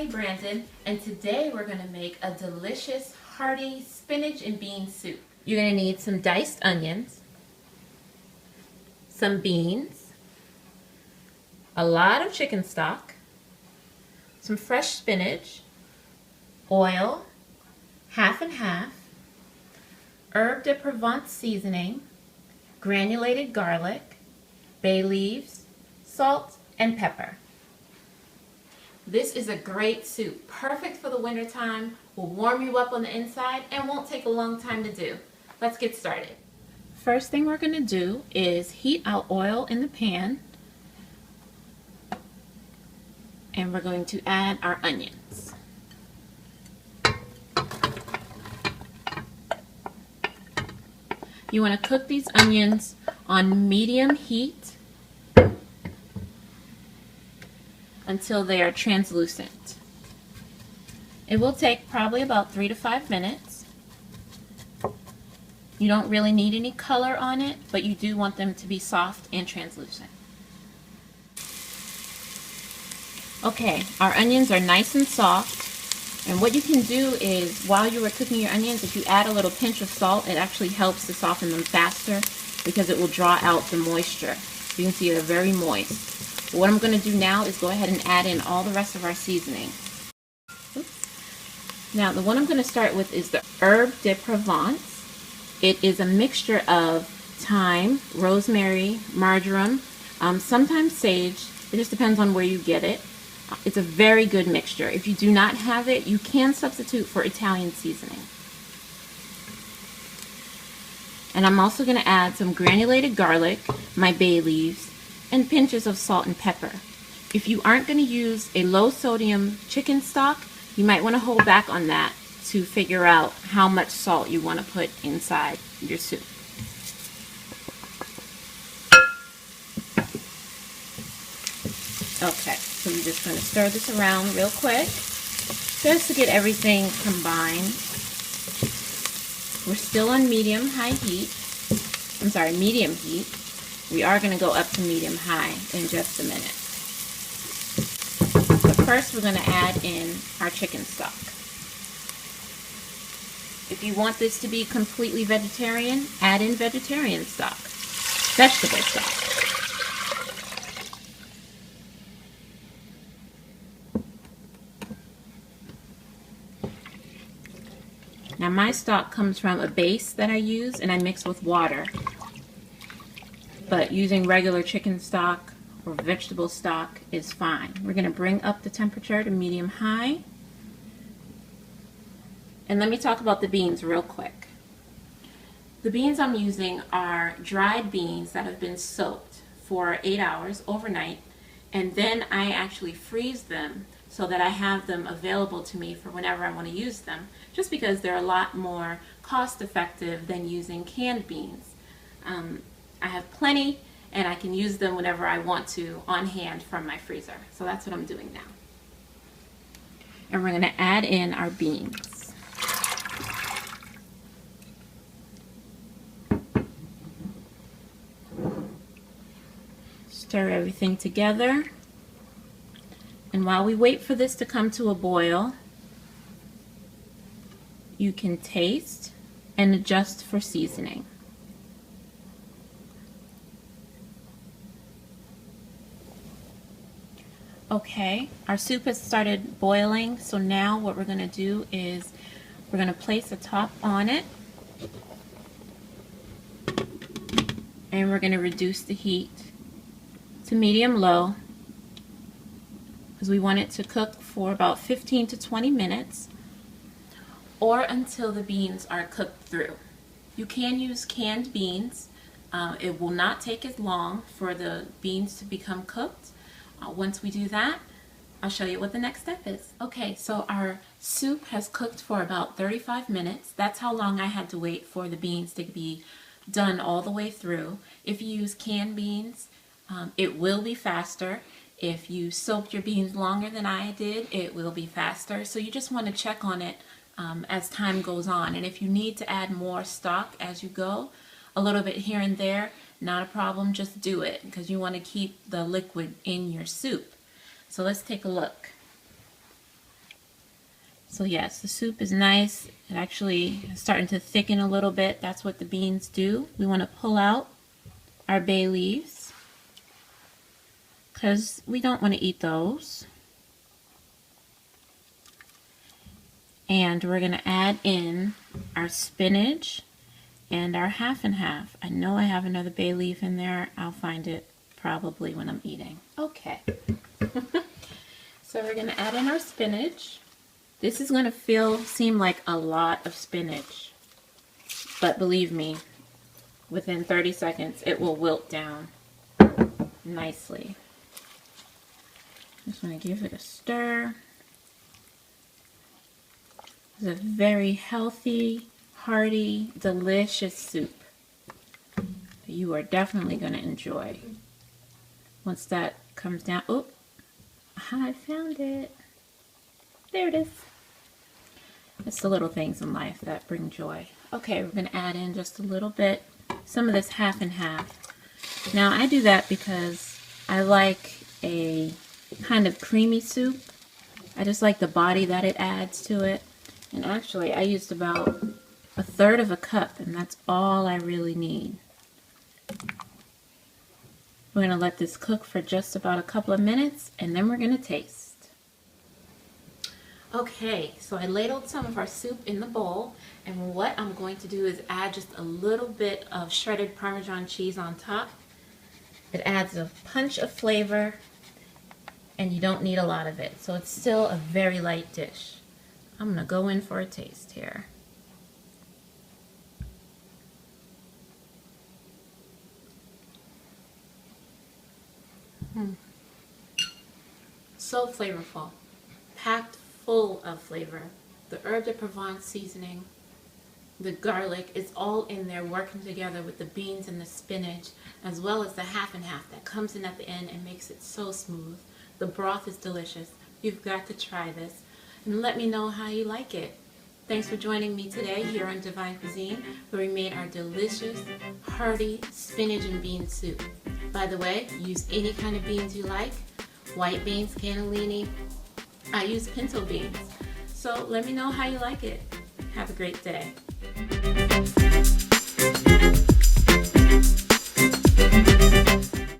Renee Brandon, and today we're going to make a delicious hearty spinach and bean soup. You're going to need some diced onions, some beans, a lot of chicken stock, some fresh spinach, oil, half and half, herb de Provence seasoning, granulated garlic, bay leaves, salt, and pepper. This is a great soup, perfect for the winter time, will warm you up on the inside, and won't take a long time to do. Let's get started. First thing we're going to do is heat our oil in the pan, and we're going to add our onions. You want to cook these onions on medium heat until they are translucent. It will take probably about 3 to 5 minutes. You don't really need any color on it, but you do want them to be soft and translucent. Okay, our onions are nice and soft, and what you can do is while you are cooking your onions, if you add a little pinch of salt, it actually helps to soften them faster because it will draw out the moisture. You can see they're very moist. What I'm going to do now is go ahead and add in all the rest of our seasoning. Oops. Now the one I'm going to start with is the herb de Provence. It is a mixture of thyme, rosemary, marjoram, sometimes sage. It just depends on where you get it. It's a very good mixture. If you do not have it, you can substitute for Italian seasoning. And I'm also going to add some granulated garlic, my bay leaves, and pinches of salt and pepper. If you aren't going to use a low sodium chicken stock, you might want to hold back on that to figure out how much salt you want to put inside your soup. Okay, so we're just going to stir this around real quick just to get everything combined. We're still on medium heat. We are going to go up to medium-high in just a minute. But first we're going to add in our chicken stock. If you want this to be completely vegetarian, add in vegetarian stock, vegetable stock. Now my stock comes from a base that I use and I mix with water. But using regular chicken stock or vegetable stock is fine. We're going to bring up the temperature to medium-high. And let me talk about the beans real quick. The beans I'm using are dried beans that have been soaked for 8 hours overnight, and then I actually freeze them so that I have them available to me for whenever I want to use them, just because they're a lot more cost-effective than using canned beans. I have plenty, and I can use them whenever I want to on hand from my freezer. So that's what I'm doing now. And we're going to add in our beans. Stir everything together. And while we wait for this to come to a boil, you can taste and adjust for seasoning. Okay, our soup has started boiling, so now what we're going to do is we're going to place a top on it, and we're going to reduce the heat to medium-low because we want it to cook for about 15 to 20 minutes or until the beans are cooked through. You can use canned beans. It will not take as long for the beans to become cooked. Once we do that, I'll show you what the next step is. Okay, so our soup has cooked for about 35 minutes. That's how long I had to wait for the beans to be done all the way through. If you use canned beans, it will be faster. If you soaked your beans longer than I did, it will be faster. So you just want to check on it as time goes on. And if you need to add more stock as you go, a little bit here and there, not a problem, just do it because you want to keep the liquid in your soup. So let's take a look. So yes, the soup is nice. It actually is starting to thicken a little bit. That's what the beans do. We want to pull out our bay leaves because we don't want to eat those. And we're going to add in our spinach and our half and half. I know I have another bay leaf in there. I'll find it probably when I'm eating. Okay. So we're going to add in our spinach. This is going to seem like a lot of spinach, but believe me, within 30 seconds it will wilt down nicely. Just want to give it a stir. It's a very healthy, hearty, delicious soup that you are definitely going to enjoy. Once that comes down, oh, I found it. There it is. It's the little things in life that bring joy. Okay, we're going to add in just a little bit, some of this half and half. Now I do that because I like a kind of creamy soup. I just like the body that it adds to it. And actually I used about 1/3 of a cup, and that's all I really need. We're going to let this cook for just about a couple of minutes, and then we're going to taste. Okay, so I ladled some of our soup in the bowl, and what I'm going to do is add just a little bit of shredded Parmesan cheese on top. It adds a punch of flavor, and you don't need a lot of it, so it's still a very light dish. I'm going to go in for a taste here. So flavorful, packed full of flavor. The herb de Provence seasoning, the garlic, is all in there working together with the beans and the spinach, as well as the half and half that comes in at the end and makes it so smooth. The broth is delicious. You've got to try this and let me know how you like it. Thanks for joining me today here on Divine Cuisine, where we made our delicious, hearty spinach and bean soup. By the way, use any kind of beans you like. White beans, cannellini. I use pinto beans. So let me know how you like it. Have a great day.